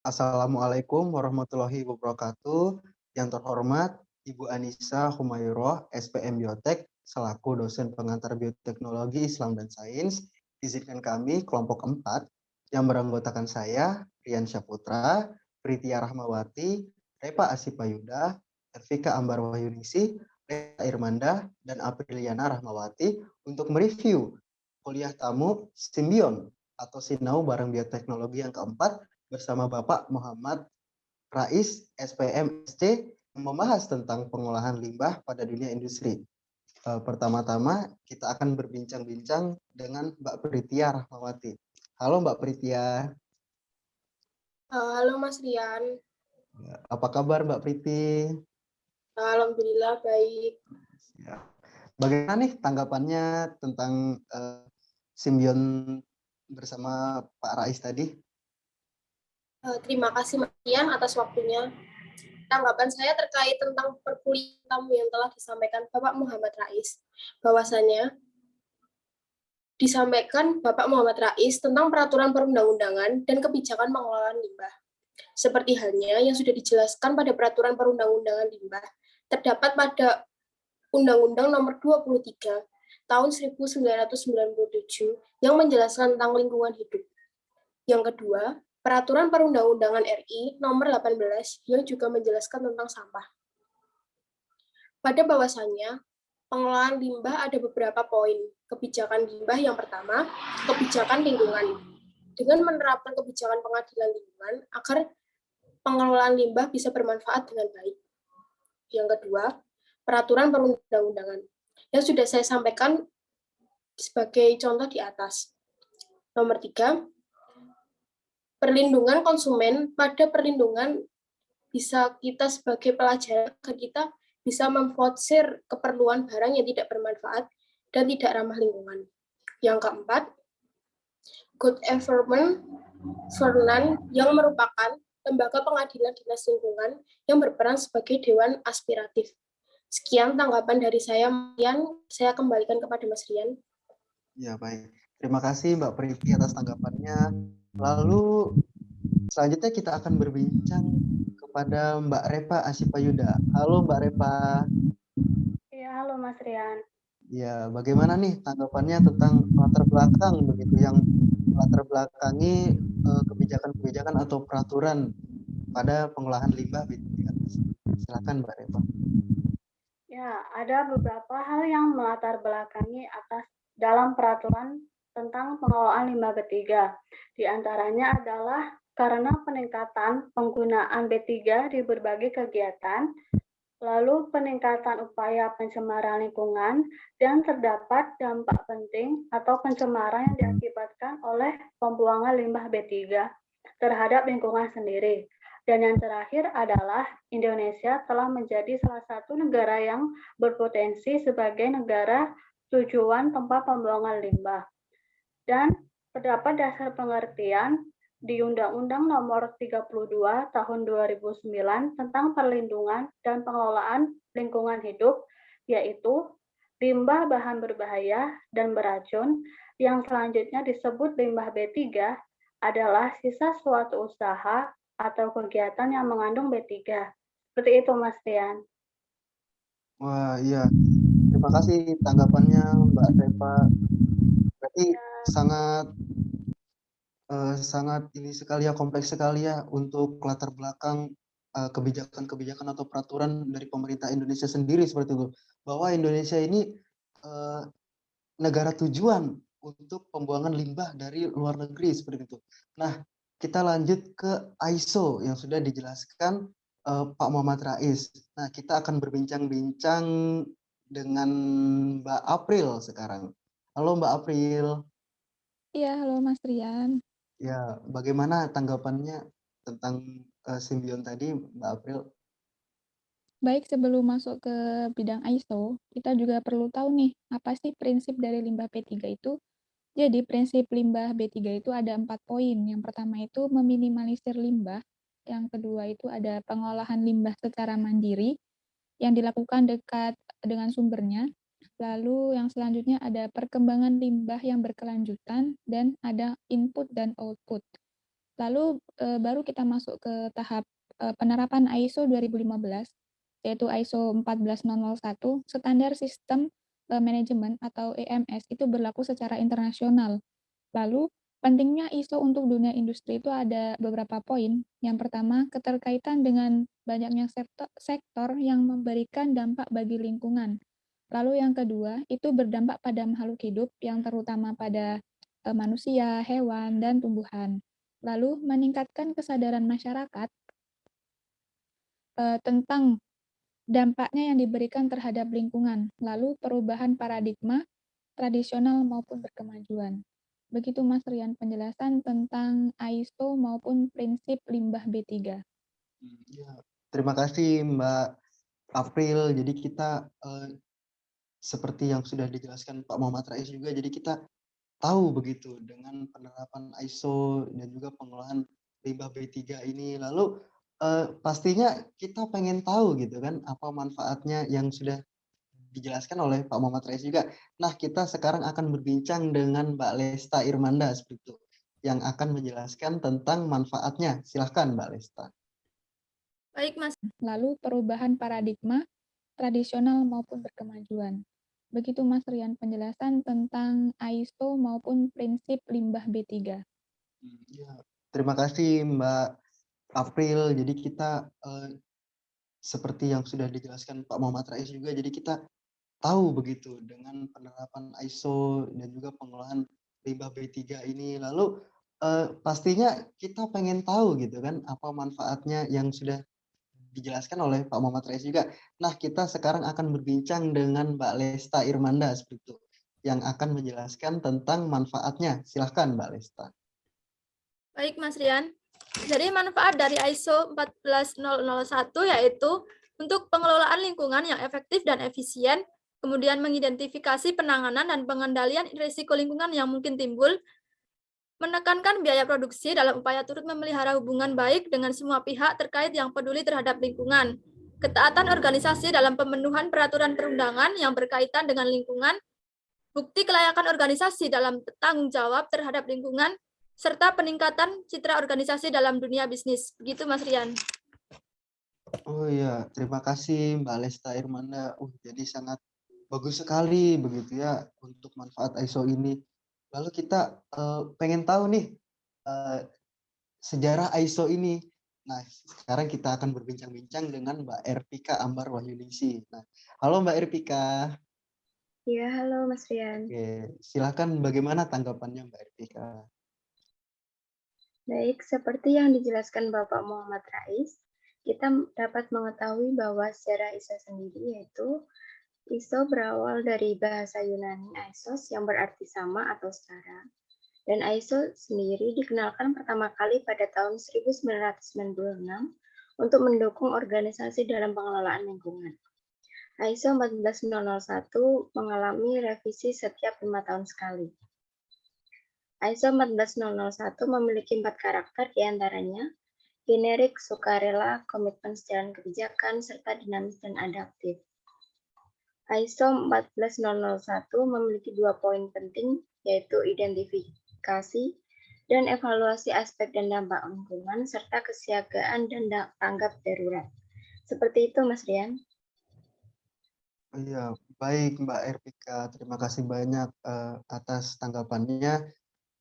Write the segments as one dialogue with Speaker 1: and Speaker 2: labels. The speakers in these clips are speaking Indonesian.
Speaker 1: Assalamualaikum warahmatullahi wabarakatuh. Yang terhormat Ibu Anissa Humayroh, SPM Biotek, selaku dosen pengantar bioteknologi Islam dan Sains, izinkan kami kelompok 4 yang beranggotakan saya, Rian Syaputra, Pritia Rahmawati, Repa Asipayuda, Ervika Ambar Wahyunisi, Rita Irmanda, dan Apriliana Rahmawati untuk mereview kuliah tamu Simbion atau Sinau bareng bioteknologi yang keempat bersama Bapak Muhammad Rais, SPM SC, yang membahas tentang pengolahan limbah pada dunia industri. Pertama-tama kita akan berbincang-bincang dengan Mbak Pritia Rahmawati. Halo Mbak Pritia.
Speaker 2: Halo Mas Rian,
Speaker 1: Apa kabar Mbak Priti?
Speaker 2: Alhamdulillah baik.
Speaker 1: Ya. Bagaimana nih tanggapannya tentang Simbion bersama Pak Rais tadi?
Speaker 2: Terima kasih Mas Rian atas waktunya. Tanggapan saya terkait tentang perkuliahan tamu yang telah disampaikan Bapak Muhammad Rais, bahwasanya disampaikan Bapak Muhammad Rais tentang peraturan perundang-undangan dan kebijakan pengelolaan limbah. Seperti halnya yang sudah dijelaskan pada peraturan perundang-undangan limbah, terdapat pada Undang-Undang Nomor 23 Tahun 1997 yang menjelaskan tentang lingkungan hidup. Yang kedua, Peraturan Perundang-undangan RI Nomor 18 yang juga menjelaskan tentang sampah. Pada bahwasannya, pengelolaan limbah ada beberapa poin. Kebijakan limbah yang pertama, kebijakan lingkungan. Dengan menerapkan kebijakan pengadilan lingkungan agar pengelolaan limbah bisa bermanfaat dengan baik. Yang kedua, peraturan perundang-undangan yang sudah saya sampaikan sebagai contoh di atas. Nomor 3, perlindungan konsumen. Pada perlindungan bisa kita sebagai pelajar, kita bisa memforsir keperluan barang yang tidak bermanfaat dan tidak ramah lingkungan. Yang keempat, good environment yang merupakan lembaga pengadilan dinas lingkungan yang berperan sebagai dewan aspiratif. Sekian tanggapan dari saya, Rian. Saya kembalikan kepada Mas Rian.
Speaker 1: Ya, baik. Terima kasih Mbak Priti atas tanggapannya. Lalu selanjutnya kita akan berbincang kepada Mbak Repa Asipayuda. Halo Mbak Repa.
Speaker 3: Iya, halo Mas Rian.
Speaker 1: Ya, bagaimana nih tanggapannya tentang latar belakang begitu yang latar belakangi kebijakan-kebijakan atau peraturan pada pengolahan limbah begitu ya. Silakan Mbak Repa.
Speaker 3: Ya, ada beberapa hal yang melatar belakangi atas dalam peraturan tentang pengelolaan limbah B3. Di antaranya adalah karena peningkatan penggunaan B3 di berbagai kegiatan, lalu peningkatan upaya pencemaran lingkungan, dan terdapat dampak penting atau pencemaran yang diakibatkan oleh pembuangan limbah B3 terhadap lingkungan sendiri. Dan yang terakhir adalah Indonesia telah menjadi salah satu negara yang berpotensi sebagai negara tujuan tempat pembuangan limbah. Dan terdapat dasar pengertian di Undang-Undang Nomor 32 Tahun 2009 tentang perlindungan dan pengelolaan lingkungan hidup, yaitu limbah bahan berbahaya dan beracun yang selanjutnya disebut limbah B3 adalah sisa suatu usaha atau kegiatan yang mengandung B3. Seperti itu, Mas Rian.
Speaker 1: Wah, iya. Terima kasih tanggapannya Mbak Repa. Berarti sangat sangat ini sekali ya, kompleks sekali ya untuk latar belakang kebijakan-kebijakan atau peraturan dari pemerintah Indonesia sendiri seperti itu. Bahwa Indonesia ini negara tujuan untuk pembuangan limbah dari luar negeri seperti itu. Nah, kita lanjut ke ISO yang sudah dijelaskan Pak Muhammad Rais. Nah, kita akan berbincang-bincang dengan Mbak April sekarang. Halo Mbak April.
Speaker 4: Iya, halo Mas Rian.
Speaker 1: Ya, bagaimana tanggapannya tentang Simbion tadi, Mbak April?
Speaker 4: Baik, sebelum masuk ke bidang ISO, kita juga perlu tahu nih, apa sih prinsip dari limbah B3 itu? Jadi, prinsip limbah B3 itu ada 4 poin. Yang pertama itu meminimalisir limbah. Yang kedua itu ada pengolahan limbah secara mandiri yang dilakukan dekat dengan sumbernya. Lalu yang selanjutnya ada perkembangan limbah yang berkelanjutan dan ada input dan output. Lalu baru kita masuk ke tahap penerapan ISO 2015, yaitu ISO 14001, standar sistem manajemen atau EMS itu berlaku secara internasional. Lalu, pentingnya ISO untuk dunia industri itu ada beberapa poin. Yang pertama, keterkaitan dengan banyaknya sektor yang memberikan dampak bagi lingkungan. Lalu yang kedua, itu berdampak pada makhluk hidup yang terutama pada manusia, hewan, dan tumbuhan. Lalu meningkatkan kesadaran masyarakat tentang dampaknya yang diberikan terhadap lingkungan. Lalu perubahan paradigma tradisional maupun berkemajuan. Begitu Mas Rian penjelasan tentang ISO maupun prinsip limbah B3.
Speaker 1: Ya, terima kasih Mbak April. Jadi kita seperti yang sudah dijelaskan Pak Muhammad Rais juga, jadi kita tahu begitu dengan penerapan ISO dan juga pengolahan limbah B3 ini. Lalu pastinya kita pengen tahu gitu kan apa manfaatnya yang sudah dijelaskan oleh Pak Muhammad Rais juga. Nah, kita sekarang akan berbincang dengan Mbak Lesta Irmanda seperti itu yang akan menjelaskan tentang manfaatnya. Silahkan Mbak Lesta.
Speaker 2: Baik, Mas.
Speaker 4: Lalu perubahan paradigma tradisional maupun berkemajuan. Begitu Mas Rian penjelasan tentang ISO maupun prinsip limbah B3.
Speaker 1: Ya, terima kasih Mbak April. Jadi kita seperti yang sudah dijelaskan Pak Muhammad Rais juga, jadi kita tahu begitu dengan penerapan ISO dan juga pengolahan limbah B3 ini. Lalu pastinya kita pengen tahu gitu kan apa manfaatnya yang sudah dijelaskan oleh Pak Muhammad Rais juga. Nah, kita sekarang akan berbincang dengan Mbak Lesta Irmanda seperti itu yang akan menjelaskan tentang manfaatnya. Silahkan Mbak Lesta.
Speaker 2: Baik, Mas Rian. Jadi manfaat dari ISO 14001 yaitu untuk pengelolaan lingkungan yang efektif dan efisien, kemudian mengidentifikasi penanganan dan pengendalian risiko lingkungan yang mungkin timbul, menekankan biaya produksi dalam upaya turut memelihara hubungan baik dengan semua pihak terkait yang peduli terhadap lingkungan, ketaatan organisasi dalam pemenuhan peraturan perundangan yang berkaitan dengan lingkungan, bukti kelayakan organisasi dalam tanggung jawab terhadap lingkungan, serta peningkatan citra organisasi dalam dunia bisnis. Begitu, Mas Rian.
Speaker 1: Oh iya, terima kasih Mbak Lesta Irmanda. Jadi sangat bagus sekali begitu ya untuk manfaat ISO ini. Lalu kita pengen tahu nih sejarah ISO ini. Nah, sekarang kita akan berbincang-bincang dengan Mbak Erpika Ambar Wahyuningsi. Nah, halo Mbak Erpika.
Speaker 5: Ya, halo Mas Rian.
Speaker 1: Oke, silakan bagaimana tanggapannya Mbak Erpika?
Speaker 5: Baik, seperti yang dijelaskan Bapak Muhammad Rais, kita dapat mengetahui bahwa sejarah ISO sendiri yaitu ISO berawal dari bahasa Yunani ISOS yang berarti sama atau setara. Dan ISO sendiri dikenalkan pertama kali pada tahun 1996 untuk mendukung organisasi dalam pengelolaan lingkungan. ISO 14001 mengalami revisi setiap 5 tahun sekali. ISO 14001 memiliki 4 karakter diantaranya generik, sukarela, komitmen sejalan kebijakan, serta dinamis dan adaptif. ISO 14001 memiliki 2 poin penting, yaitu identifikasi dan evaluasi aspek dan dampak lingkungan, serta kesiagaan dan tanggap darurat. Seperti itu, Mas Rian.
Speaker 1: Iya, baik Mbak Erpika. Terima kasih banyak atas tanggapannya.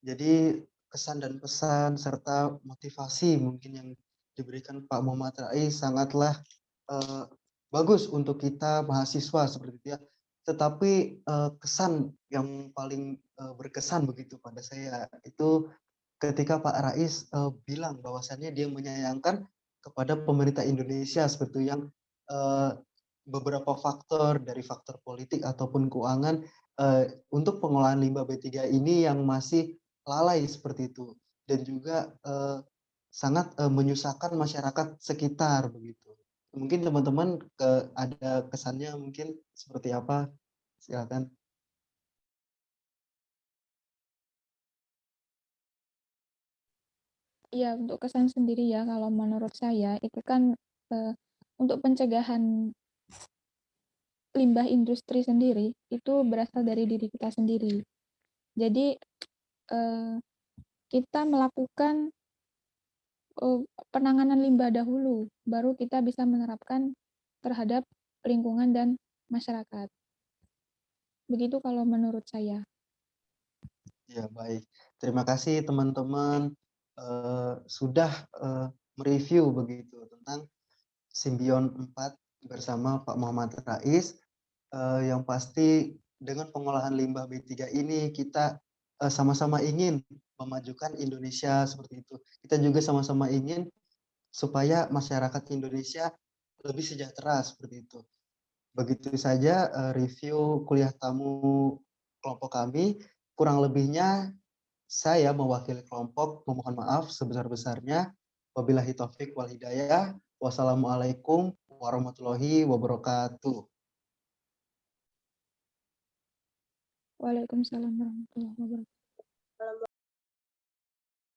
Speaker 1: Jadi kesan dan pesan serta motivasi mungkin yang diberikan Pak Muhammad Rais sangatlah bagus untuk kita mahasiswa seperti itu ya. Tetapi kesan yang paling berkesan begitu pada saya itu ketika Pak Rais bilang bahwasannya dia menyayangkan kepada pemerintah Indonesia seperti itu yang beberapa faktor dari faktor politik ataupun keuangan untuk pengolahan limbah B3 ini yang masih lalai seperti itu dan juga sangat menyusahkan masyarakat sekitar begitu. Mungkin teman-teman ada kesannya mungkin seperti apa? Silakan.
Speaker 4: Iya, untuk kesan sendiri ya, kalau menurut saya itu kan untuk pencegahan limbah industri sendiri itu berasal dari diri kita sendiri. Jadi kita melakukan penanganan limbah dahulu, baru kita bisa menerapkan terhadap lingkungan dan masyarakat. Begitu kalau menurut saya.
Speaker 1: Ya, baik. Terima kasih teman-teman sudah mereview begitu tentang Simbion 4 bersama Pak Muhammad Rais. Yang pasti dengan pengolahan limbah B3 ini kita sama-sama ingin memajukan Indonesia seperti itu. Kita juga sama-sama ingin supaya masyarakat Indonesia lebih sejahtera seperti itu. Begitu saja review kuliah tamu kelompok kami. Kurang lebihnya saya mewakili kelompok memohon maaf sebesar-besarnya. Wabillahi taufik wal hidayah. Wassalamualaikum warahmatullahi wabarakatuh.
Speaker 4: Waalaikumsalam warahmatullahi wabarakatuh.